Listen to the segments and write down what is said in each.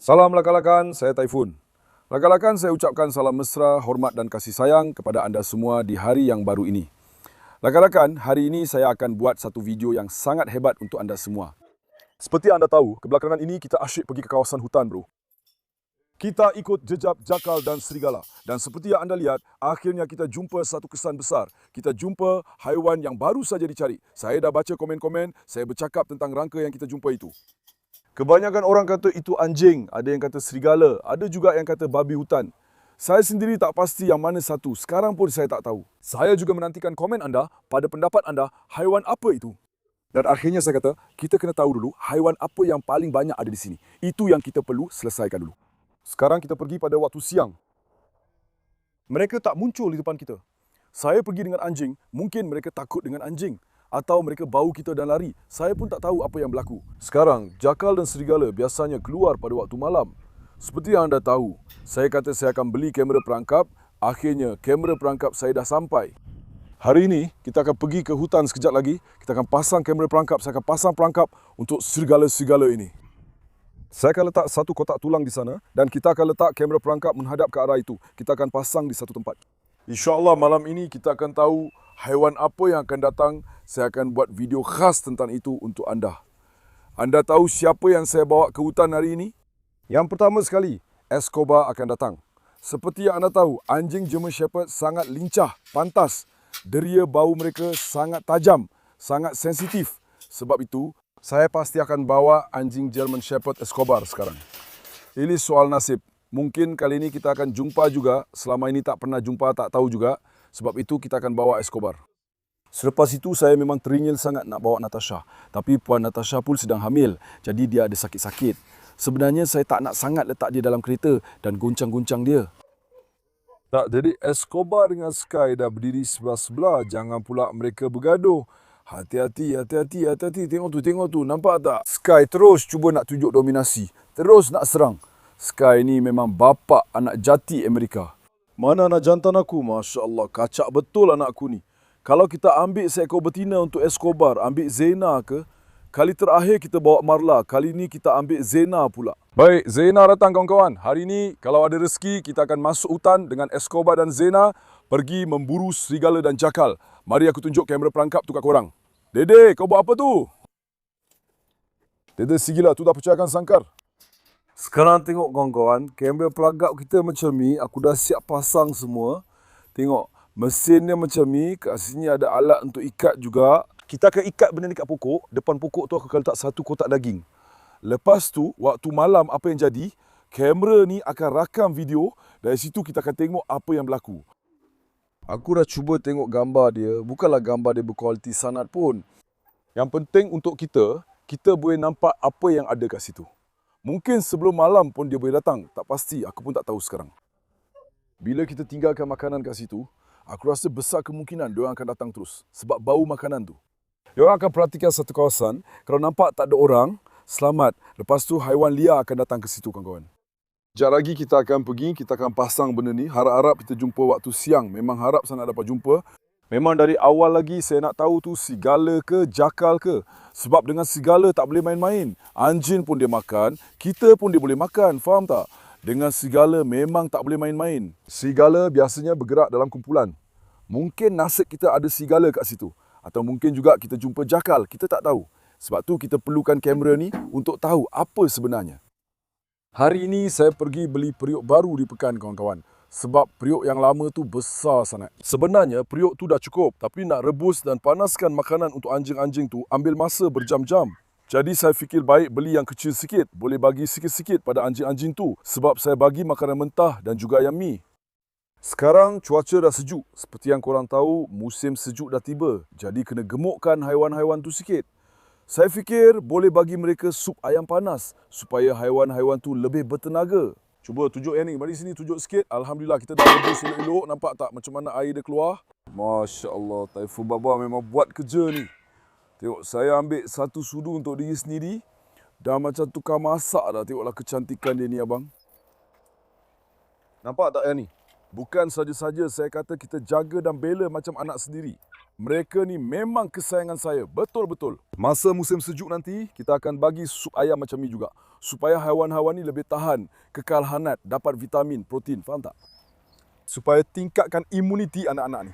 Salam lakan-lakan, saya Taifun. Lakan-lakan, saya ucapkan salam mesra, hormat dan kasih sayang kepada anda semua di hari yang baru ini. Lakan-lakan, hari ini saya akan buat satu video yang sangat hebat untuk anda semua. Seperti anda tahu, kebelakangan ini kita asyik pergi ke kawasan hutan, bro. Kita ikut jejak jakal dan serigala. Dan seperti yang anda lihat, akhirnya kita jumpa satu kesan besar. Kita jumpa haiwan yang baru saja dicari. Saya dah baca komen-komen, saya bercakap tentang rangka yang kita jumpa itu. Kebanyakan orang kata itu anjing, ada yang kata serigala, ada juga yang kata babi hutan. Saya sendiri tak pasti yang mana satu, sekarang pun saya tak tahu. Saya juga menantikan komen anda, pada pendapat anda, haiwan apa itu? Dan akhirnya saya kata, kita kena tahu dulu haiwan apa yang paling banyak ada di sini. Itu yang kita perlu selesaikan dulu. Sekarang kita pergi pada waktu siang. Mereka tak muncul di depan kita. Saya pergi dengan anjing, mungkin mereka takut dengan anjing. Atau mereka bau kita dan lari. Saya pun tak tahu apa yang berlaku. Sekarang, jakal dan serigala biasanya keluar pada waktu malam. Seperti yang anda tahu, saya kata saya akan beli kamera perangkap. Akhirnya, kamera perangkap saya dah sampai. Hari ini, kita akan pergi ke hutan sekejap lagi. Kita akan pasang kamera perangkap. Saya akan pasang perangkap untuk serigala-serigala ini. Saya akan letak satu kotak tulang di sana dan kita akan letak kamera perangkap menghadap ke arah itu. Kita akan pasang di satu tempat. InsyaAllah malam ini kita akan tahu haiwan apa yang akan datang. Saya akan buat video khas tentang itu untuk anda. Anda tahu siapa yang saya bawa ke hutan hari ini? Yang pertama sekali, Escobar akan datang. Seperti yang anda tahu, anjing German Shepherd sangat lincah, pantas. Deria bau mereka sangat tajam, sangat sensitif. Sebab itu, saya pasti akan bawa anjing German Shepherd Escobar sekarang. Ini soal nasib. Mungkin kali ini kita akan jumpa juga. Selama ini tak pernah jumpa, tak tahu juga. Sebab itu kita akan bawa Escobar. Selepas itu saya memang teringin sangat nak bawa Natasha. Tapi Puan Natasha pun sedang hamil. Jadi dia ada sakit-sakit. Sebenarnya saya tak nak sangat letak dia dalam kereta dan goncang-goncang dia. Tak, jadi Escobar dengan Sky dah berdiri sebelah-sebelah. Jangan pula mereka bergaduh. Hati-hati, hati-hati, hati-hati. Tengok tu. Nampak tak? Sky terus cuba nak tunjuk dominasi. Terus nak serang. Sky ni memang bapa anak jati Amerika. Mana anak jantan aku? Masya Allah, kacak betul anak aku ni. Kalau kita ambil seekor betina untuk Escobar, ambil Zena ke? Kali terakhir kita bawa Marla, kali ni kita ambil Zena pula. Baik, Zena datang kawan-kawan. Hari ni kalau ada rezeki, kita akan masuk hutan dengan Escobar dan Zena pergi memburu serigala dan jakal. Mari aku tunjuk kamera perangkap tu kat korang. Dede, kau buat apa tu? Dede, sigilah, tu dah pecahkan sangkar. Sekarang tengok kawan-kawan, kamera pelagak kita macam ni, aku dah siap pasang semua. Tengok, mesinnya macam ni, kat sini ada alat untuk ikat juga. Kita akan ikat benda ni kat pokok, depan pokok tu aku akan letak satu kotak daging. Lepas tu, waktu malam apa yang jadi, kamera ni akan rakam video, dari situ kita akan tengok apa yang berlaku. Aku dah cuba tengok gambar dia, bukanlah gambar dia berkualiti sangat pun. Yang penting untuk kita, kita boleh nampak apa yang ada kat situ. Mungkin sebelum malam pun dia boleh datang. Tak pasti, aku pun tak tahu sekarang. Bila kita tinggalkan makanan kat situ, aku rasa besar kemungkinan diorang akan datang terus. Sebab bau makanan tu. Diorang akan perhatikan satu kawasan. Kalau nampak tak ada orang, selamat. Lepas tu haiwan liar akan datang ke situ kawan-kawan. Sekejap lagi kita akan pergi, kita akan pasang benda ni. Harap-harap kita jumpa waktu siang. Memang harap sangat dapat jumpa. Memang dari awal lagi saya nak tahu tu serigala ke, jakal ke. Sebab dengan serigala tak boleh main-main. Anjing pun dia makan, kita pun dia boleh makan. Faham tak? Dengan serigala memang tak boleh main-main. Serigala biasanya bergerak dalam kumpulan. Mungkin nasib kita ada serigala kat situ. Atau mungkin juga kita jumpa jakal, kita tak tahu. Sebab tu kita perlukan kamera ni untuk tahu apa sebenarnya. Hari ini saya pergi beli periuk baru di pekan kawan-kawan. Sebab periuk yang lama tu besar sangat. Sebenarnya periuk tu dah cukup. Tapi nak rebus dan panaskan makanan untuk anjing-anjing tu ambil masa berjam-jam. Jadi saya fikir baik beli yang kecil sikit. Boleh bagi sikit-sikit pada anjing-anjing tu. Sebab saya bagi makanan mentah dan juga ayam mi. Sekarang cuaca dah sejuk. Seperti yang korang tahu, musim sejuk dah tiba. Jadi kena gemukkan haiwan-haiwan tu sikit. Saya fikir boleh bagi mereka sup ayam panas. Supaya haiwan-haiwan tu lebih bertenaga. Cuba tunjuk yang ni. Mari sini tunjuk sikit. Alhamdulillah kita dah rebus elok-elok. Nampak tak macam mana air dia keluar? Masya Allah. Taifun Baba memang buat kerja ni. Tengok saya ambil satu sudu untuk diri sendiri. Dah macam tukar masak dah. Tengoklah kecantikan dia ni abang. Nampak tak yang ni? Bukan saja-saja saya kata kita jaga dan bela macam anak sendiri. Mereka ni memang kesayangan saya, betul-betul. Masa musim sejuk nanti, kita akan bagi sup ayam macam ni juga. Supaya haiwan-haiwan ni lebih tahan, kekal hangat, dapat vitamin, protein, faham tak? Supaya tingkatkan imuniti anak-anak ni.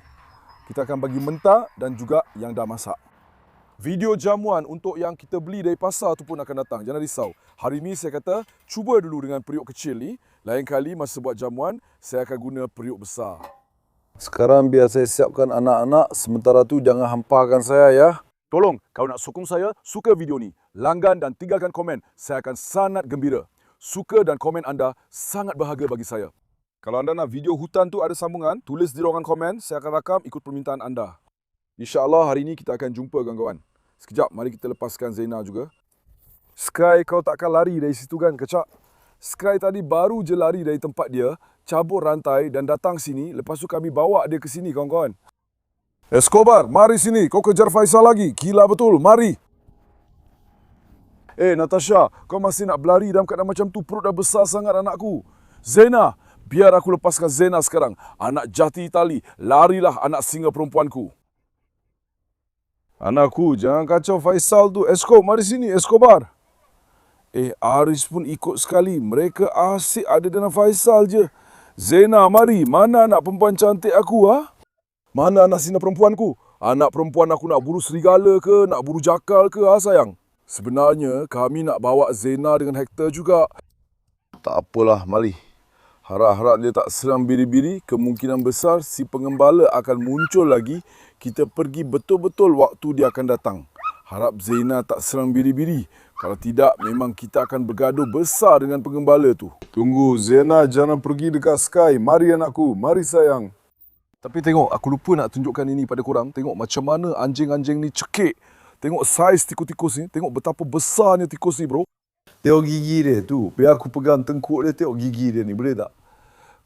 Kita akan bagi mentah dan juga yang dah masak. Video jamuan untuk yang kita beli dari pasar tu pun akan datang. Jangan risau. Hari ni saya kata, cuba dulu dengan periuk kecil ni. Lain kali masa buat jamuan, saya akan guna periuk besar. Sekarang biar saya siapkan anak-anak. Sementara tu jangan hampakan saya ya. Tolong, kalau nak sokong saya, suka video ni. Langgan dan tinggalkan komen. Saya akan sangat gembira. Suka dan komen anda sangat berharga bagi saya. Kalau anda nak video hutan tu ada sambungan, tulis di ruangan komen. Saya akan rakam ikut permintaan anda. InsyaAllah hari ini kita akan jumpa kawan-kawan. Sekejap, mari kita lepaskan Zaina juga. Sky, kau takkan lari dari situ kan, kecak? Sky tadi baru je lari dari tempat dia, cabut rantai dan datang sini. Lepas tu kami bawa dia ke sini, kawan-kawan. Escobar, mari sini. Kau kejar Faisal lagi. Gila betul, mari. Natasha, kau masih nak berlari dalam keadaan macam tu? Perut dah besar sangat anakku. Zaina, biar aku lepaskan Zaina sekarang. Anak jati Itali, larilah anak singa perempuanku. Anakku, jangan kacau Faisal tu. Mari sini, Escobar. Aris pun ikut sekali. Mereka asyik ada dengan Faisal je. Zaina, mari. Mana anak perempuan cantik aku, ha? Mana anak singa perempuanku? Anak perempuan aku nak buru serigala ke? Nak buru jakal ke, ha sayang? Sebenarnya, kami nak bawa Zaina dengan Hector juga. Tak apalah, mari. Harap-harap dia tak seram biri-biri, kemungkinan besar si pengembala akan muncul lagi. Kita pergi betul-betul waktu dia akan datang. Harap Zaina tak seram biri-biri. Kalau tidak, memang kita akan bergaduh besar dengan pengembala tu. Tunggu, Zaina jangan pergi dekat Sky. Mari anakku, mari sayang. Tapi tengok, aku lupa nak tunjukkan ini pada korang. Tengok macam mana anjing-anjing ni cekik. Tengok saiz tikus-tikus ni. Tengok betapa besarnya tikus ni, bro. Tengok gigi dia tu. Biar aku pegang tengkuk dia, tengok gigi dia ni. Boleh tak?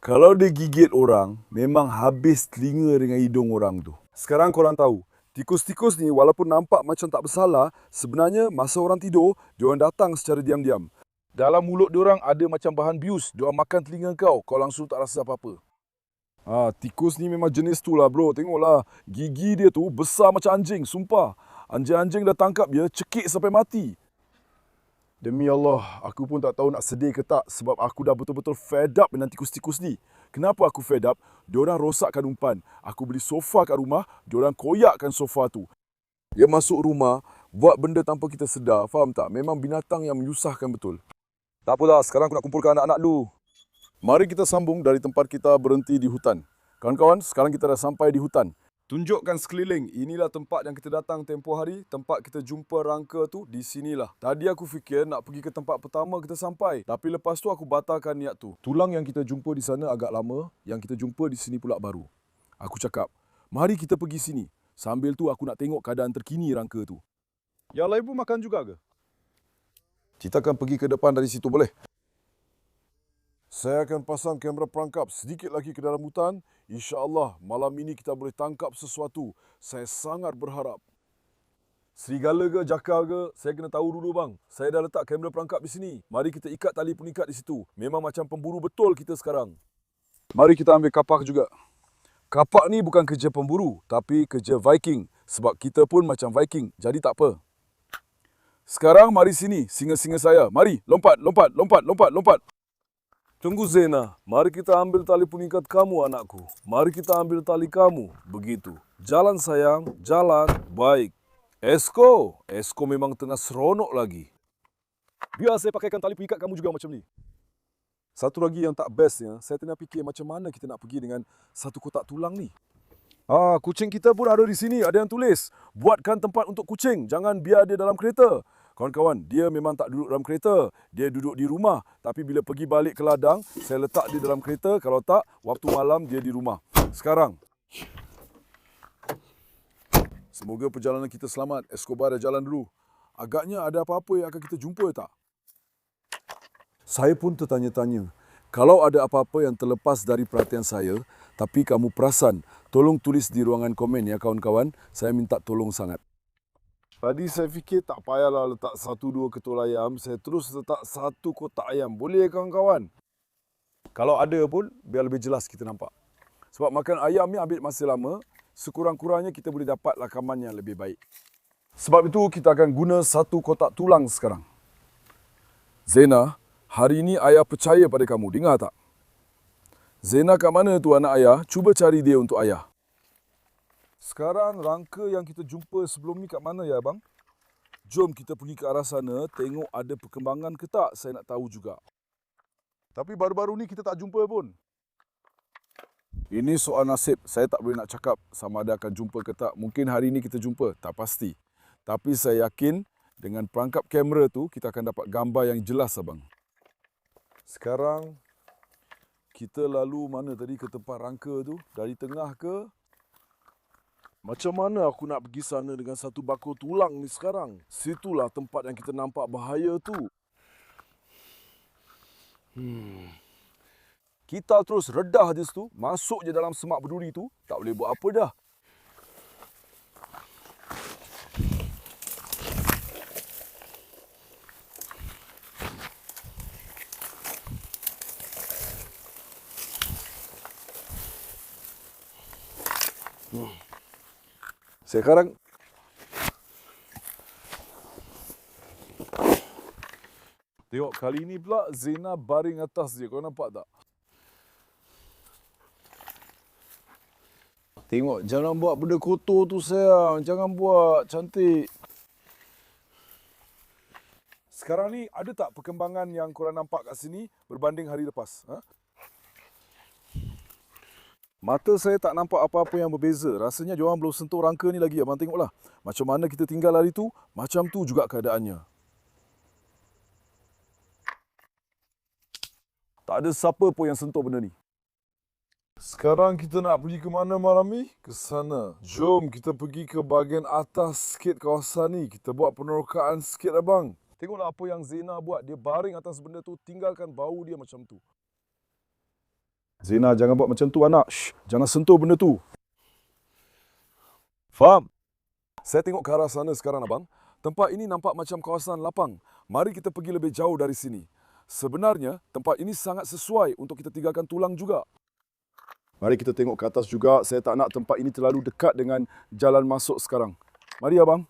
Kalau dia gigit orang, memang habis telinga dengan hidung orang tu. Sekarang korang tahu, tikus-tikus ni walaupun nampak macam tak bersalah, sebenarnya masa orang tidur, diorang datang secara diam-diam. Dalam mulut diorang ada macam bahan bius, diorang makan telinga kau langsung tak rasa apa-apa. Tikus ni memang jenis tu lah bro, tengoklah. Gigi dia tu besar macam anjing, sumpah. Anjing-anjing dah tangkap dia, cekik sampai mati. Demi Allah, aku pun tak tahu nak sedih ke tak sebab aku dah betul-betul fed up dengan tikus-tikus ni. Kenapa aku fed up? Diorang rosakkan umpan. Aku beli sofa kat rumah, diorang koyakkan sofa tu. Dia masuk rumah, buat benda tanpa kita sedar, faham tak? Memang binatang yang menyusahkan betul. Tak apalah, sekarang aku nak kumpulkan anak-anak dulu. Mari kita sambung dari tempat kita berhenti di hutan. Kawan-kawan, sekarang kita dah sampai di hutan. Tunjukkan sekeliling, inilah tempat yang kita datang tempoh hari, tempat kita jumpa rangka tu, di sinilah. Tadi aku fikir nak pergi ke tempat pertama kita sampai, tapi lepas tu aku batalkan niat tu. Tulang yang kita jumpa di sana agak lama, yang kita jumpa di sini pula baru. Aku cakap, mari kita pergi sini. Sambil tu aku nak tengok keadaan terkini rangka tu. Yang lain pun makan juga ke? Kita akan pergi ke depan dari situ, boleh? Saya akan pasang kamera perangkap sedikit lagi ke dalam hutan. InsyaAllah malam ini kita boleh tangkap sesuatu. Saya sangat berharap. Serigala ke, jakar ke, saya kena tahu dulu bang. Saya dah letak kamera perangkap di sini. Mari kita ikat tali pengikat di situ. Memang macam pemburu betul kita sekarang. Mari kita ambil kapak juga. Kapak ni bukan kerja pemburu, tapi kerja Viking. Sebab kita pun macam Viking, jadi tak apa. Sekarang mari sini, singa-singa saya. Mari, lompat, lompat, lompat, lompat, lompat. Tunggu Zaina, mari kita ambil tali pengikat kamu anakku. Mari kita ambil tali kamu. Begitu. Jalan sayang, jalan. Baik. Esko memang tengah seronok lagi. Biar saya pakaikan tali pengikat kamu juga macam ni. Satu lagi yang tak bestnya, saya tengah fikir macam mana kita nak pergi dengan satu kotak tulang ni. Kucing kita pun ada di sini. Ada yang tulis, buatkan tempat untuk kucing. Jangan biar dia dalam kereta. Kawan-kawan, dia memang tak duduk dalam kereta. Dia duduk di rumah. Tapi bila pergi balik ke ladang, saya letak dia dalam kereta. Kalau tak, waktu malam dia di rumah. Sekarang. Semoga perjalanan kita selamat. Escobar dah jalan dulu. Agaknya ada apa-apa yang akan kita jumpa tak? Saya pun tertanya-tanya. Kalau ada apa-apa yang terlepas dari perhatian saya, tapi kamu perasan, tolong tulis di ruangan komen ya kawan-kawan. Saya minta tolong sangat. Tadi saya fikir tak payahlah letak 1-2 ketul ayam. Saya terus letak 1 kotak ayam. Boleh kawan-kawan? Kalau ada pun, biar lebih jelas kita nampak. Sebab makan ayam ni ambil masa lama, sekurang-kurangnya kita boleh dapat rakaman yang lebih baik. Sebab itu kita akan guna satu kotak tulang sekarang. Zena, hari ini ayah percaya pada kamu, dengar tak? Zena kat mana tu anak ayah? Cuba cari dia untuk ayah. Sekarang rangka yang kita jumpa sebelum ni kat mana ya abang? Jom kita pergi ke arah sana, tengok ada perkembangan ke tak, saya nak tahu juga. Tapi baru-baru ni kita tak jumpa pun. Ini soal nasib, saya tak boleh nak cakap sama ada akan jumpa ke tak. Mungkin hari ini kita jumpa, tak pasti. Tapi saya yakin dengan perangkap kamera tu, kita akan dapat gambar yang jelas abang. Sekarang, kita lalu mana tadi ke tempat rangka tu? Dari tengah ke? Macam mana aku nak pergi sana dengan satu bakul tulang ni sekarang? Situlah tempat yang kita nampak bahaya tu. Kita terus redah di situ, masuk je dalam semak berduri tu, tak boleh buat apa dah. Sekarang tengok kali ni pula Zena baring atas dia. Kau nampak tak? Tengok, jangan buat benda kotor tu sayang. Jangan buat, cantik. Sekarang ni ada tak perkembangan yang korang nampak kat sini berbanding hari lepas? Ha? Mata saya tak nampak apa-apa yang berbeza. Rasanya diorang belum sentuh rangka ni lagi. Abang tengoklah. Macam mana kita tinggal hari tu, macam tu juga keadaannya. Tak ada siapa pun yang sentuh benda ni. Sekarang kita nak pergi ke mana malam ni? Ke sana. Jom kita pergi ke bahagian atas sikit kawasan ni. Kita buat penerokaan sikit abang. Tengoklah apa yang Zena buat. Dia baring atas benda tu, tinggalkan bau dia macam tu. Zena, jangan buat macam tu anak. Shh, jangan sentuh benda tu. Faham? Saya tengok ke arah sana sekarang abang. Tempat ini nampak macam kawasan lapang. Mari kita pergi lebih jauh dari sini. Sebenarnya, tempat ini sangat sesuai untuk kita tinggalkan tulang juga. Mari kita tengok ke atas juga. Saya tak nak tempat ini terlalu dekat dengan jalan masuk sekarang. Mari abang.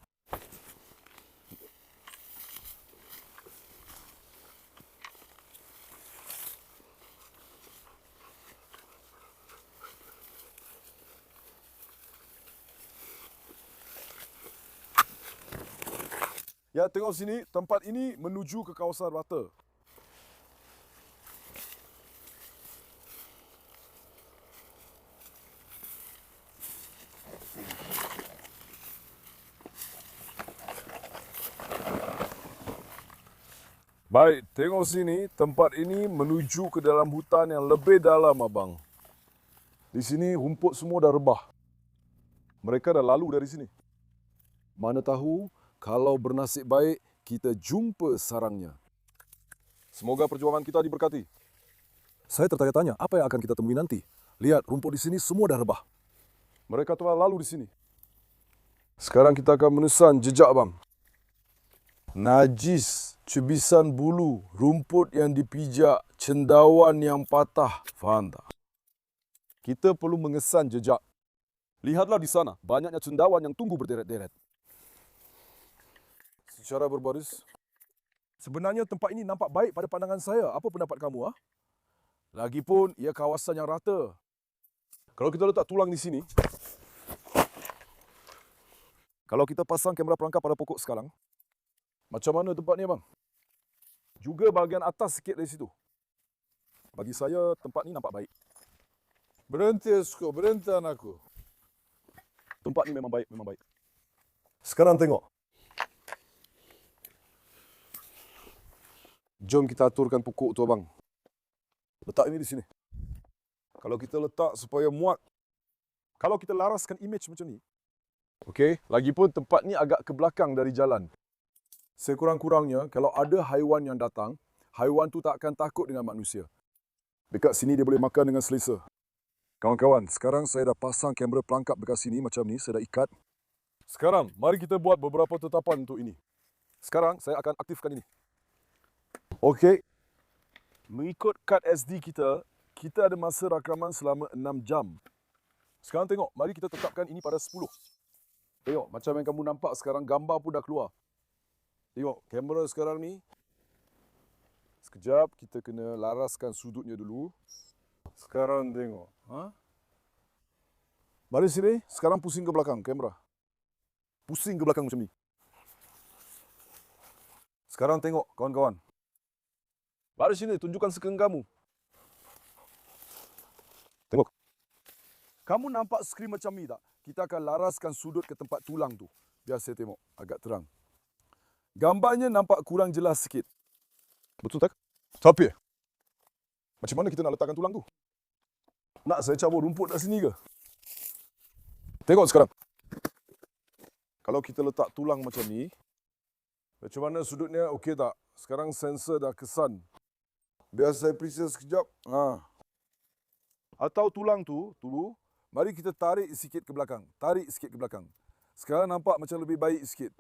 Ya, tengok sini. Tempat ini menuju ke kawasan rata. Baik, tengok sini. Tempat ini menuju ke dalam hutan yang lebih dalam, abang. Di sini rumput semua dah rebah. Mereka dah lalu dari sini. Mana tahu, kalau bernasib baik, kita jumpa sarangnya. Semoga perjuangan kita diberkati. Saya tertanya-tanya, apa yang akan kita temui nanti? Lihat, rumput di sini semua dah rebah. Mereka telah lalu di sini. Sekarang kita akan menesan jejak, abang. Najis, cebisan bulu, rumput yang dipijak, cendawan yang patah. Faham tak? Kita perlu mengesan jejak. Lihatlah di sana, banyaknya cendawan yang tunggu berderet-deret. Secara berbaris. Sebenarnya tempat ini nampak baik pada pandangan saya. Apa pendapat kamu? Lagipun, ia kawasan yang rata. Kalau kita letak tulang di sini, kalau kita pasang kamera perangkap pada pokok sekarang, macam mana tempat ni, abang? Juga bahagian atas sikit dari situ. Bagi saya, tempat ni nampak baik. Berhenti, Esko. Berhenti, anakku. Tempat ni memang baik, memang baik. Sekarang tengok. Jom kita aturkan pokok tu, abang. Letak ini di sini. Kalau kita letak supaya muat. Kalau kita laraskan image macam ni. Okey, lagipun tempat ni agak ke belakang dari jalan. Sekurang-kurangnya, kalau ada haiwan yang datang, haiwan tu tak akan takut dengan manusia. Dekat sini dia boleh makan dengan selesa. Kawan-kawan, sekarang saya dah pasang kamera pelangkap dekat sini macam ni, saya dah ikat. Sekarang, mari kita buat beberapa tetapan untuk ini. Sekarang, saya akan aktifkan ini. Okey. Mengikut kad SD kita, kita ada masa rakaman selama 6 jam. Sekarang tengok, mari kita tetapkan ini pada 10. Tengok, macam yang kamu nampak sekarang gambar pun dah keluar. Tengok, kamera sekarang ni. Sekejap, kita kena laraskan sudutnya dulu. Sekarang tengok. Mari sini, sekarang pusing ke belakang kamera. Pusing ke belakang macam ni. Sekarang tengok kawan-kawan. Mari sini, tunjukkan sekeng kamu. Tengok. Kamu nampak skrin macam ni tak? Kita akan laraskan sudut ke tempat tulang tu. Biar saya tengok, agak terang. Gambarnya nampak kurang jelas sikit. Betul tak? Tapi, macam mana kita nak letakkan tulang tu? Nak saya cabut rumput kat sini ke? Tengok sekarang. Kalau kita letak tulang macam ni, macam mana sudutnya, okey tak? Sekarang sensor dah kesan. Biar saya periksa sekejap. Atau tulang tu, dulu, mari kita tarik sikit ke belakang. Tarik sikit ke belakang. Sekarang nampak macam lebih baik sikit.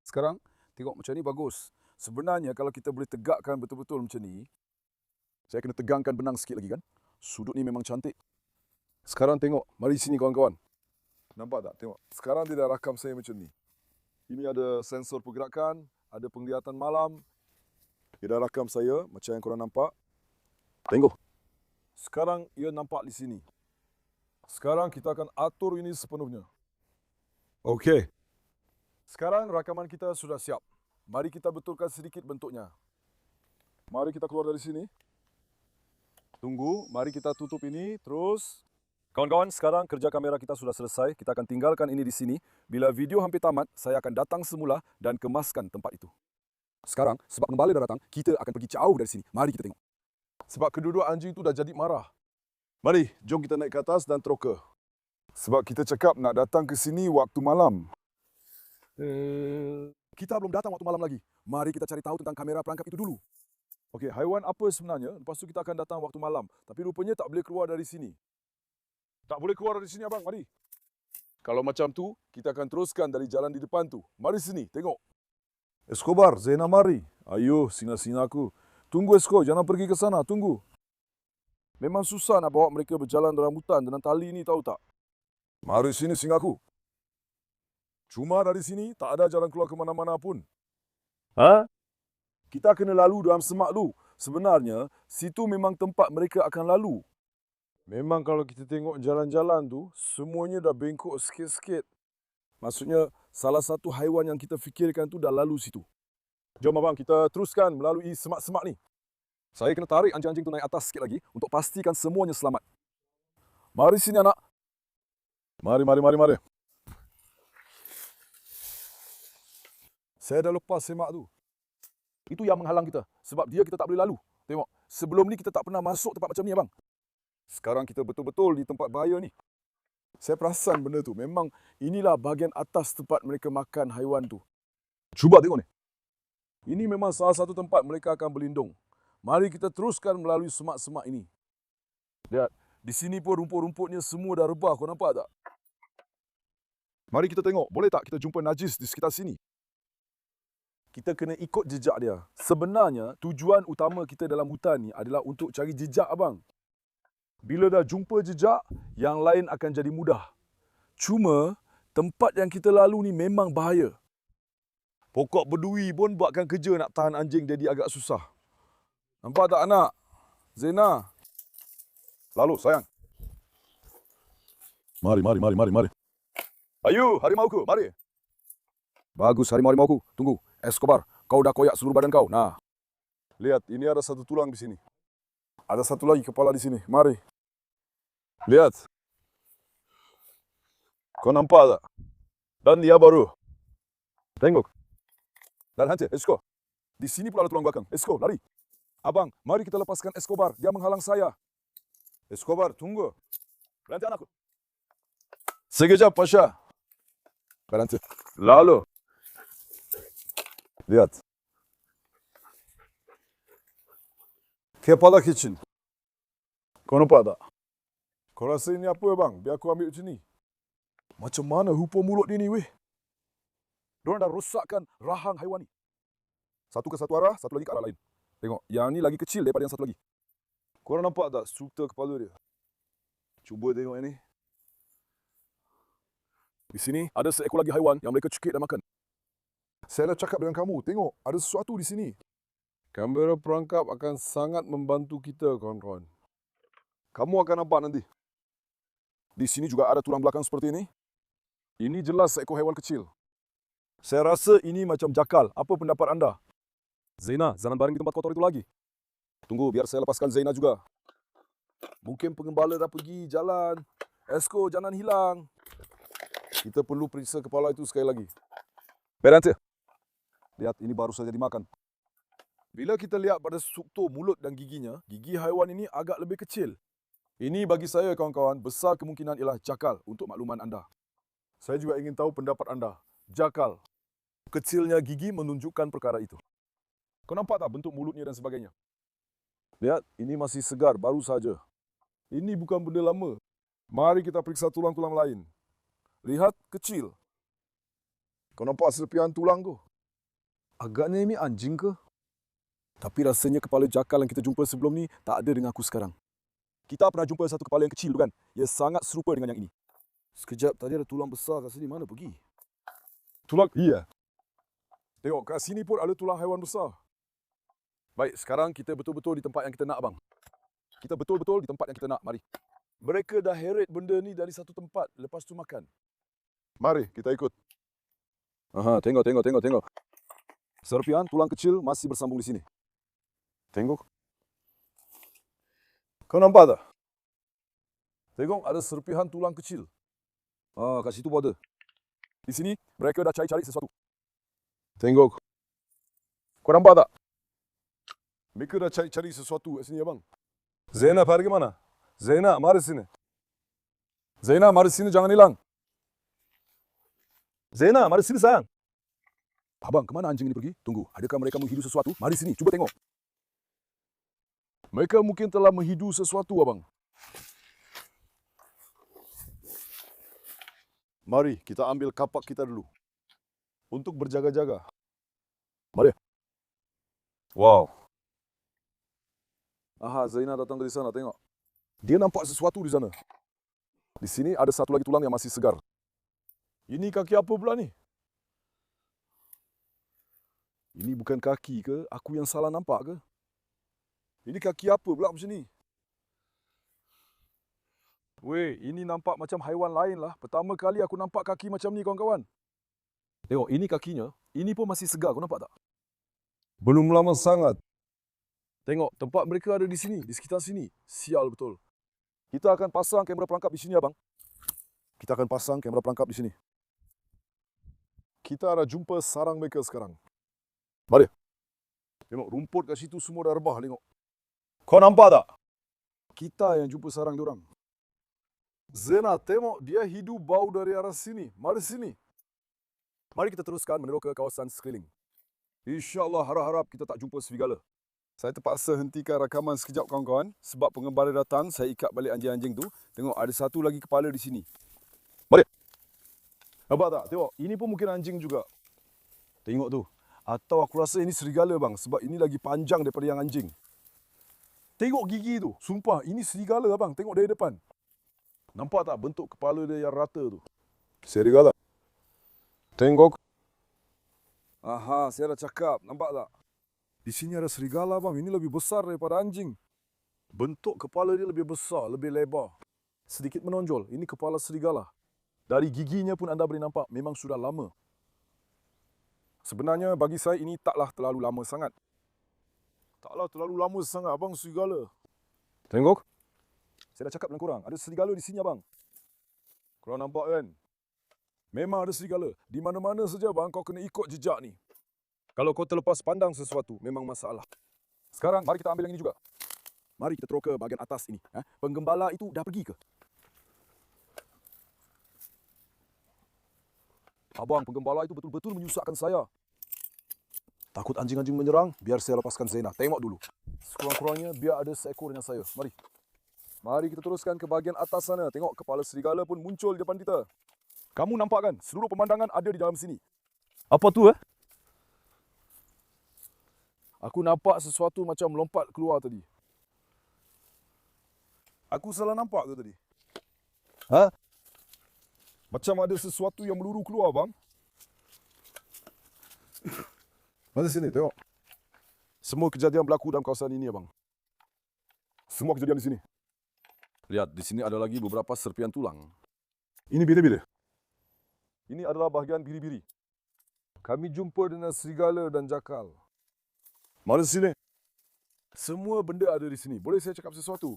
Sekarang, tengok macam ni bagus. Sebenarnya kalau kita boleh tegakkan betul-betul macam ni, saya kena tegangkan benang sikit lagi kan? Sudut ni memang cantik. Sekarang tengok, mari sini kawan-kawan. Nampak tak? Tengok. Sekarang dia dah rakam saya macam ni. Ini ada sensor pergerakan, ada penglihatan malam. Dia dah rakam saya macam yang korang nampak. Tengok. Sekarang ia nampak di sini. Sekarang kita akan atur ini sepenuhnya. Okey. Sekarang rakaman kita sudah siap. Mari kita betulkan sedikit bentuknya. Mari kita keluar dari sini. Tunggu, mari kita tutup ini terus. Kawan-kawan, sekarang kerja kamera kita sudah selesai. Kita akan tinggalkan ini di sini. Bila video hampir tamat, saya akan datang semula dan kemaskan tempat itu. Sekarang, sebab gembala dah datang, kita akan pergi jauh dari sini. Mari kita tengok. Sebab kedua-dua anjing itu dah jadi marah. Mari, jom kita naik ke atas dan teroka. Sebab kita cakap nak datang ke sini waktu malam. Kita belum datang waktu malam lagi. Mari kita cari tahu tentang kamera perangkap itu dulu. Okey, haiwan apa sebenarnya? Lepas tu kita akan datang waktu malam. Tapi rupanya tak boleh keluar dari sini. Tak boleh keluar dari sini abang, mari. Kalau macam tu, kita akan teruskan dari jalan di depan tu. Mari sini, tengok. Escobar, Zena mari. Ayo, sina-sina aku. Tunggu Esco, jangan pergi ke sana, tunggu. Memang susah nak bawa mereka berjalan dalam hutan dengan tali ni, tahu tak? Mari sini singaku. Cuma dari sini, tak ada jalan keluar ke mana-mana pun. Kita kena lalu dalam semak tu. Sebenarnya, situ memang tempat mereka akan lalu. Memang kalau kita tengok jalan-jalan tu, semuanya dah bengkok sikit-sikit. Maksudnya, salah satu haiwan yang kita fikirkan tu dah lalu situ. Jom abang, kita teruskan melalui semak-semak ni. Saya kena tarik anjing-anjing tu naik atas sikit lagi untuk pastikan semuanya selamat. Mari sini anak. Mari. Saya dah lepas semak tu. Itu yang menghalang kita. Sebab dia kita tak boleh lalu. Tengok, sebelum ni kita tak pernah masuk tempat macam ni abang. Sekarang kita betul-betul di tempat bahaya ni. Saya perasan benda tu. Memang inilah bahagian atas tempat mereka makan haiwan tu. Cuba tengok ni. Ini memang salah satu tempat mereka akan berlindung. Mari kita teruskan melalui semak-semak ini. Lihat, di sini pun rumput-rumputnya semua dah rebah. Kau nampak tak? Mari kita tengok. Boleh tak kita jumpa najis di sekitar sini? Kita kena ikut jejak dia. Sebenarnya, tujuan utama kita dalam hutan ni adalah untuk cari jejak abang. Bila dah jumpa jejak, yang lain akan jadi mudah. Cuma, tempat yang kita lalu ni memang bahaya. Pokok berduri pun buatkan kerja nak tahan anjing jadi agak susah. Nampak tak anak? Zena. Lalu sayang. Mari. Ayo, harimauku, mari. Bagus harimau-harimauku. Tunggu. Escobar, kau dah koyak seluruh badan kau. Nah. Lihat, ini ada satu tulang di sini. Ada satu lagi kepala di sini. Mari. Lihat. Kau nampak tak? Dan dia baru. Tengok. Dan hantar, Esco. Di sini pula ada tulang belakang. Esco, lari. Abang, mari kita lepaskan Escobar. Dia menghalang saya. Escobar, tunggu. Berhenti anakku. Sekejap, Pasha. Berhenti. Lalu. Lihat. Kepala kitchen. Kau nampak tak? Kau rasa ini apa bang? Biar aku ambil macam ni. Macam mana rupa mulut dia ni weh? Diorang dah rosakkan rahang haiwan ni. Satu ke satu arah, satu lagi ke arah lain. Tengok, yang ni lagi kecil daripada yang satu lagi. Korang nampak tak struktur kepala dia? Cuba tengok yang ni. Di sini ada seekor lagi haiwan yang mereka cekik dan makan. Saya dah cakap dengan kamu, tengok ada sesuatu di sini. Kamera perangkap akan sangat membantu kita, kawan-kawan. Kamu akan nampak nanti. Di sini juga ada tulang belakang seperti ini. Ini jelas seekor haiwan kecil. Saya rasa ini macam jakal. Apa pendapat anda? Zaina, jangan baring di tempat kotor itu lagi. Tunggu, biar saya lepaskan Zaina juga. Mungkin pengembala dah pergi jalan. Esko, jangan hilang. Kita perlu periksa kepala itu sekali lagi. Berhenti. Lihat, ini baru saja dimakan. Bila kita lihat pada struktur mulut dan giginya, gigi haiwan ini agak lebih kecil. Ini bagi saya, kawan-kawan, besar kemungkinan ialah jakal untuk makluman anda. Saya juga ingin tahu pendapat anda. Jakal. Kecilnya gigi menunjukkan perkara itu. Kau nampak tak bentuk mulutnya dan sebagainya? Lihat, ini masih segar, baru saja. Ini bukan benda lama. Mari kita periksa tulang-tulang lain. Lihat, kecil. Kau nampak serpihan tulang tu? Agaknya ini anjing ke? Tapi rasanya kepala jakal yang kita jumpa sebelum ni tak ada dengan aku sekarang. Kita pernah jumpa satu kepala yang kecil tu kan? Ia sangat serupa dengan yang ini. Sekejap, tadi ada tulang besar kat sini. Mana pergi? Tulang? Iya. Tengok, kat sini pun ada tulang haiwan besar. Baik, sekarang kita betul-betul di tempat yang kita nak, abang. Kita betul-betul di tempat yang kita nak. Mari. Mereka dah heret benda ni dari satu tempat. Lepas tu makan. Mari, kita ikut. Aha, tengok. Serpihan tulang kecil masih bersambung di sini. Tengok. Kau nampak tak? Tengok, ada serpihan tulang kecil. Kat situ pun ada. Di sini, mereka dah cari-cari sesuatu. Tengok. Kau nampak tak? Mereka dah cari-cari sesuatu kat sini, abang. Zaina, pergi mana? Zaina, mari sini. Zaina, mari sini, jangan hilang. Zaina, mari sini, sayang. Abang, kemana anjing ini pergi? Tunggu, adakah mereka menghidu sesuatu? Mari sini, cuba tengok. Mereka mungkin telah menghidu sesuatu, abang. Mari, kita ambil kapak kita dulu. Untuk berjaga-jaga. Mari. Wow. Aha, Zaina datang dari sana, tengok. Dia nampak sesuatu di sana. Di sini ada satu lagi tulang yang masih segar. Ini kaki apa pula ni? Ini bukan kaki ke? Aku yang salah nampak ke? Ini kaki apa pula macam ni? Weh, ini nampak macam haiwan lain lah. Pertama kali aku nampak kaki macam ni, kawan-kawan. Tengok, ini kakinya. Ini pun masih segar, kau nampak tak? Belum lama sangat. Tengok, tempat mereka ada di sini, di sekitar sini. Sial betul. Kita akan pasang kamera perangkap di sini, abang. Kita akan pasang kamera perangkap di sini. Kita ada jumpa sarang mereka sekarang. Mari. Tengok, rumput kat situ semua dah rebah, tengok. Kau nampak tak? Kita yang jumpa sarang diorang. Zaina, tengok, dia hidu bau dari arah sini. Mari sini. Mari kita teruskan menerok ke kawasan sekeliling. InsyaAllah harap-harap kita tak jumpa serigala. Saya terpaksa hentikan rakaman sekejap, kawan-kawan. Sebab pengembala datang, saya ikat balik anjing-anjing tu. Tengok, ada satu lagi kepala di sini. Mari. Nampak tak? Tengok, ini pun mungkin anjing juga. Tengok tu. Atau aku rasa ini serigala, bang. Sebab ini lagi panjang daripada yang anjing. Tengok gigi tu. Sumpah, ini serigala, abang. Tengok dari depan. Nampak tak bentuk kepala dia yang rata tu? Serigala. Tengok. Aha, saya dah cakap. Nampak tak? Di sini ada serigala, bang. Ini lebih besar daripada anjing. Bentuk kepala dia lebih besar, lebih lebar. Sedikit menonjol. Ini kepala serigala. Dari giginya pun anda boleh nampak memang sudah lama. Sebenarnya bagi saya ini taklah terlalu lama sangat. Taklah terlalu lama sangat, abang, serigala. Tengok. Saya dah cakap dengan korang, ada serigala di sini, abang. Korang nampak kan? Memang ada serigala. Di mana-mana saja, bang, kau kena ikut jejak ni. Kalau kau terlepas pandang sesuatu, memang masalah. Sekarang, mari kita ambil yang ini juga. Mari kita teruk ke bahagian atas ini. Penggembala itu dah pergi ke? Abang, penggembala itu betul-betul menyusahkan saya. Takut anjing-anjing menyerang, biar saya lepaskan Zaina. Tengok dulu. Sekurang-kurangnya, biar ada seekor dengan saya. Mari. Mari kita teruskan ke bahagian atas sana. Tengok, kepala serigala pun muncul di depan kita. Kamu nampak kan? Seluruh pemandangan ada di dalam sini. Apa tu, Aku nampak sesuatu macam lompat keluar tadi. Aku salah nampak ke tadi? Ha? Macam ada sesuatu yang meluru keluar, bang. Mari sini, tengok. Semua kejadian berlaku dalam kawasan ini, abang. Semua kejadian di sini. Lihat, di sini ada lagi beberapa serpian tulang. Ini bila-bila. Ini adalah bahagian biri-biri. Kami jumpa dengan serigala dan jakal. Mari sini. Semua benda ada di sini. Boleh saya cakap sesuatu?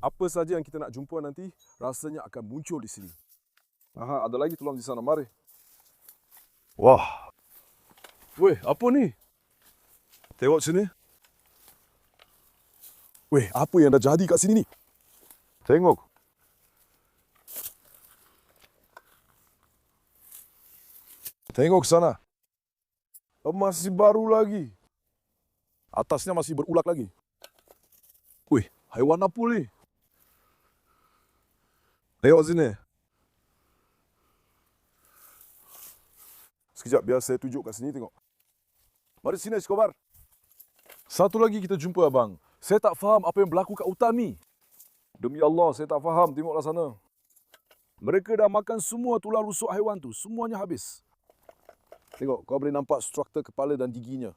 Apa saja yang kita nak jumpa nanti, rasanya akan muncul di sini. Aha, ada lagi tulang di sana. Mari. Wah, Weh, apa ni? tengok sini. Weh, apa yang dah jadi kat sini ni? Tengok. Tengok sana. Masih baru lagi. Atasnya masih berulat lagi. Weh, haiwan apa ni? Tengok sini. Sekejap, biar saya tunjuk kat sini, tengok. Mari sini, Escobar. Satu lagi kita jumpa, abang. Saya tak faham apa yang berlaku kat hutan ni. Demi Allah, saya tak faham. Tengoklah sana. Mereka dah makan semua tulang rusuk haiwan tu. Semuanya habis. Tengok, kau boleh nampak struktur kepala dan giginya.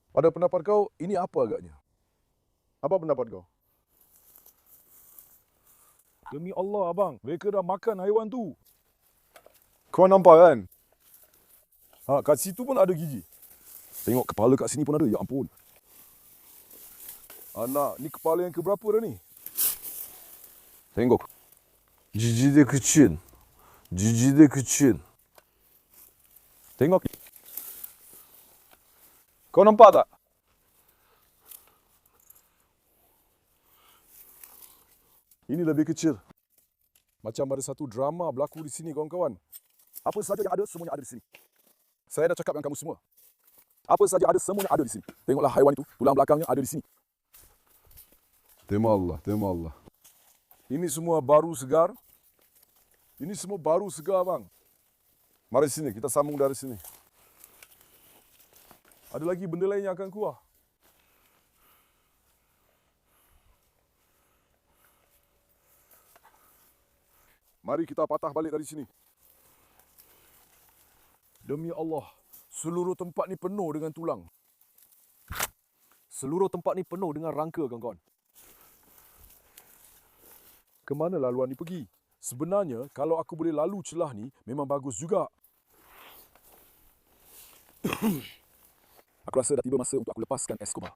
Pada pendapat kau, ini apa agaknya? Apa pendapat kau? Demi Allah, abang. Mereka dah makan haiwan tu. Kau nampak kan? Ha, kat situ pun ada gigi. Tengok, kepala kat sini pun ada. Ya ampun. Anak, ni kepala yang keberapa dah ni? Tengok. Gigi dia kecil. Gigi dia kecil. Tengok. Kau nampak tak? Ini lebih kecil. Macam ada satu drama berlaku di sini, kawan-kawan. Apa saja yang ada, semuanya ada di sini. Saya dah cakap dengan kamu semua. Apa saja ada, semuanya ada di sini. Tengoklah haiwan itu, tulang belakangnya ada di sini. Tema Allah, tema Allah. Ini semua baru segar. Ini semua baru segar, bang. Mari sini, kita sambung dari sini. Ada lagi benda lain yang akan keluar. Mari kita patah balik dari sini. Demi Allah, seluruh tempat ni penuh dengan tulang. Seluruh tempat ni penuh dengan rangka, kawan-kawan. Kemana laluan ni pergi? Sebenarnya, kalau aku boleh lalu celah ni, memang bagus juga. Aku rasa dah tiba masa untuk aku lepaskan Escobar.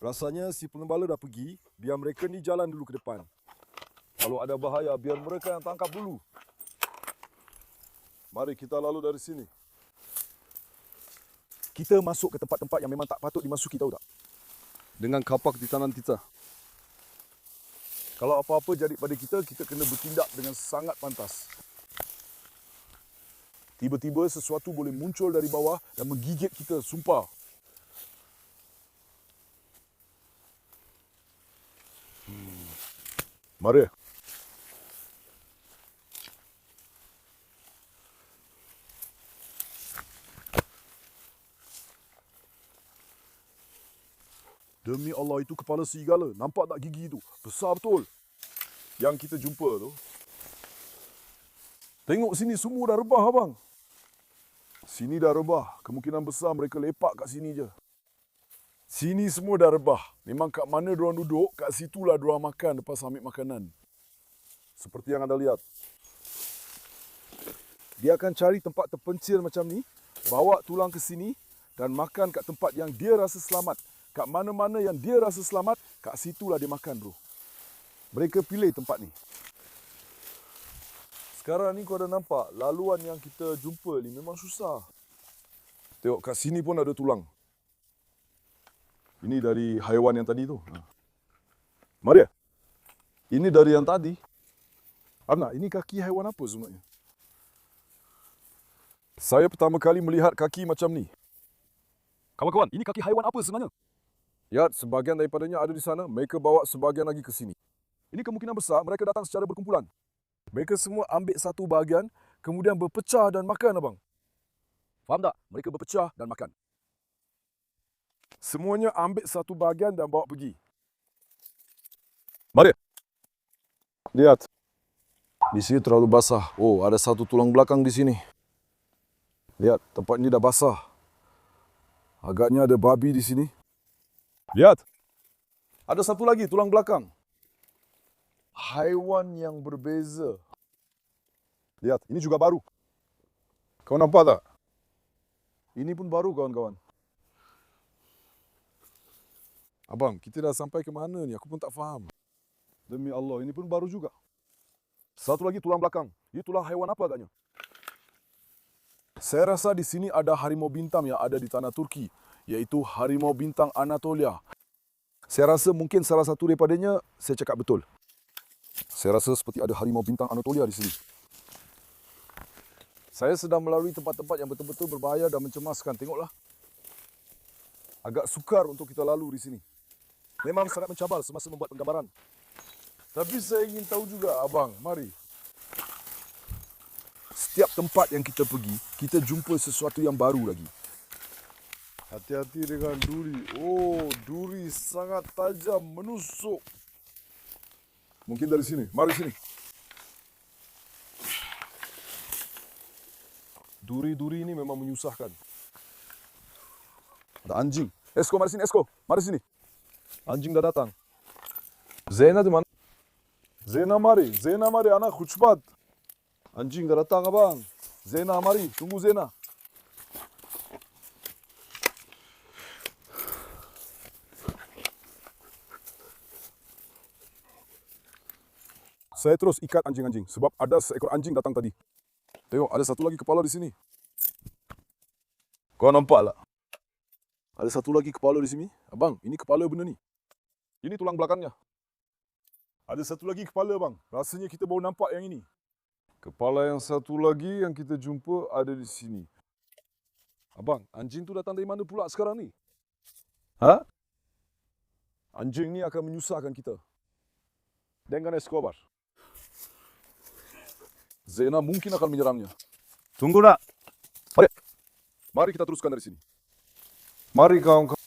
Rasanya si pengembala dah pergi, biar mereka ni jalan dulu ke depan. Kalau ada bahaya, biar mereka yang tangkap dulu. Mari kita lalu dari sini. Kita masuk ke tempat-tempat yang memang tak patut dimasuki, tahu tak? Dengan kapak di tangan kita. Kalau apa-apa jadi pada kita, kita kena bertindak dengan sangat pantas. Tiba-tiba sesuatu boleh muncul dari bawah dan menggigit kita, sumpah. Mari. Demi Allah, itu kepala serigala. Nampak tak gigi itu? Besar betul. Yang kita jumpa tu. Tengok sini, semua dah rebah, abang. Sini dah rebah. Kemungkinan besar mereka lepak kat sini je. Sini semua dah rebah. Memang kat mana diorang duduk, kat situlah diorang makan lepas ambil makanan. Seperti yang anda lihat. Dia akan cari tempat terpencil macam ni, bawa tulang ke sini dan makan kat tempat yang dia rasa selamat. Kat mana-mana yang dia rasa selamat, kat situlah dia makan, bro. Mereka pilih tempat ni. Sekarang ni kau dah nampak, laluan yang kita jumpa ni memang susah. Tengok, kat sini pun ada tulang. Ini dari haiwan yang tadi tu. Maria, ini dari yang tadi. Ana, ini kaki haiwan apa sebenarnya? Saya pertama kali melihat kaki macam ni. Kawan-kawan, ini kaki haiwan apa sebenarnya? Ya, sebahagian daripadanya ada di sana. Mereka bawa sebahagian lagi ke sini. Ini kemungkinan besar mereka datang secara berkumpulan. Mereka semua ambil satu bahagian, kemudian berpecah dan makan, abang. Faham tak? Mereka berpecah dan makan. Semuanya ambil satu bahagian dan bawa pergi. Mari. Lihat. Di sini terlalu basah. Oh, ada satu tulang belakang di sini. Lihat, tempat ini dah basah. Agaknya ada babi di sini. Lihat. Ada satu lagi tulang belakang. Haiwan yang berbeza. Lihat, ini juga baru. Kau nampak tak? Ini pun baru, kawan-kawan. Abang, kita dah sampai ke mana ni? Aku pun tak faham. Demi Allah, ini pun baru juga. Satu lagi tulang belakang. Ini tulang haiwan apa agaknya? Saya rasa di sini ada harimau bintang yang ada di tanah Turki, iaitu harimau bintang Anatolia. Saya rasa mungkin salah satu daripadanya saya cakap betul. Saya rasa seperti ada harimau bintang Anatolia di sini. Saya sedang melalui tempat-tempat yang betul-betul berbahaya dan mencemaskan. Tengoklah. Agak sukar untuk kita lalu di sini. Memang sangat mencabar semasa membuat penggambaran. Tapi saya ingin tahu juga, abang, mari. Setiap tempat yang kita pergi, kita jumpa sesuatu yang baru lagi. Hati-hati dengan duri. Oh, duri sangat tajam, menusuk. Mungkin dari sini. Mari sini. Duri-duri ini memang menyusahkan. Ada anjing. Esko, mari sini, Esko. Mari sini. Anjing dah datang. Zena di mana? Zena mari, anakku cepat. Anjing dah datang, abang. Zena mari, tunggu Zena. Saya terus ikat anjing-anjing sebab ada seekor anjing datang tadi. Tengok, ada satu lagi kepala di sini. Kau nampak tak? Ada satu lagi kepala di sini. Abang, ini kepala benda ni. Ini tulang belakangnya. Ada satu lagi kepala, bang. Rasanya kita baru nampak yang ini. Kepala yang satu lagi yang kita jumpa ada di sini. Abang, anjing tu datang dari mana pula sekarang ni? Ha? Anjing ni akan menyusahkan kita. Dengan Escobar. Zena mungkin akan menyerangnya. Tunggu nak. Mari kita teruskan dari sini. Mari kawan-kawan.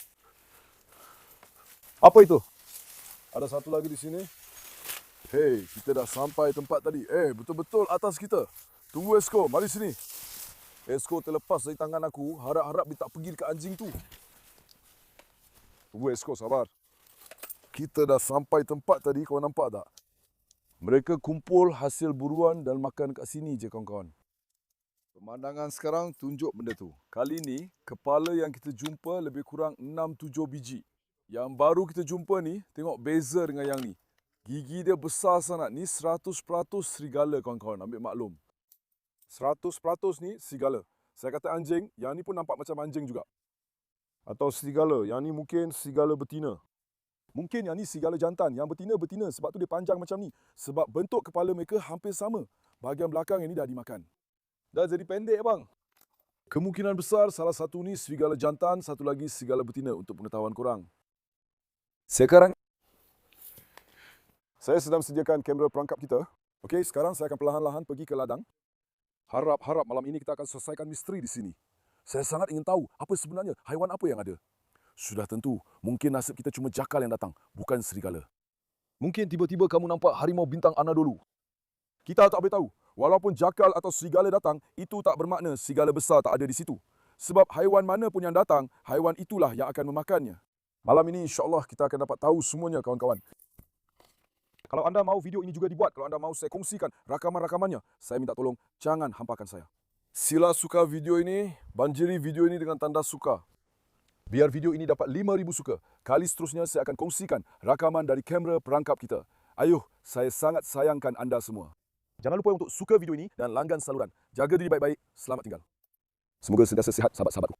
Apa itu? Ada satu lagi di sini. Hei, kita dah sampai tempat tadi. Betul-betul atas kita. Tunggu Esko, mari sini. Esko terlepas dari tangan aku. Harap-harap dia tak pergi dekat anjing tu. Tunggu Esko, sabar. Kita dah sampai tempat tadi, kau nampak tak? Mereka kumpul hasil buruan dan makan kat sini je, kawan-kawan. Pemandangan sekarang tunjuk benda tu. Kali ni, kepala yang kita jumpa lebih kurang 6-7 biji. Yang baru kita jumpa ni, tengok beza dengan yang ni. Gigi dia besar sangat. Ni 100% serigala, kawan-kawan. Ambil maklum. 100% ni serigala. Saya kata anjing, yang ni pun nampak macam anjing juga. Atau serigala. Yang ni mungkin serigala betina. Mungkin yang ni serigala jantan. Yang betina-betina. Sebab tu dia panjang macam ni. Sebab bentuk kepala mereka hampir sama. Bahagian belakang yang ni dah dimakan. Dah jadi pendek, bang. Kemungkinan besar salah satu ni serigala jantan, satu lagi serigala betina untuk pengetahuan korang. Sekarang saya sedang sediakan kamera perangkap kita. Okey, sekarang saya akan perlahan-lahan pergi ke ladang. Harap-harap malam ini kita akan selesaikan misteri di sini. Saya sangat ingin tahu apa sebenarnya haiwan apa yang ada. Sudah tentu, mungkin nasib kita cuma jakal yang datang, bukan serigala. Mungkin tiba-tiba kamu nampak harimau bintang Anadolu. Kita tak boleh tahu. Walaupun jakal atau serigala datang, itu tak bermakna serigala besar tak ada di situ. Sebab haiwan mana pun yang datang, haiwan itulah yang akan memakannya. Malam ini insya-Allah kita akan dapat tahu semuanya, kawan-kawan. Kalau anda mahu video ini juga dibuat, kalau anda mahu saya kongsikan rakaman-rakamannya, saya minta tolong jangan hampakan saya. Sila suka video ini, banjiri video ini dengan tanda suka. Biar video ini dapat 5,000 suka. Kali seterusnya saya akan kongsikan rakaman dari kamera perangkap kita. Ayuh, saya sangat sayangkan anda semua. Jangan lupa untuk suka video ini dan langgan saluran. Jaga diri baik-baik. Selamat tinggal. Semoga sentiasa sihat sahabat-sahabatku.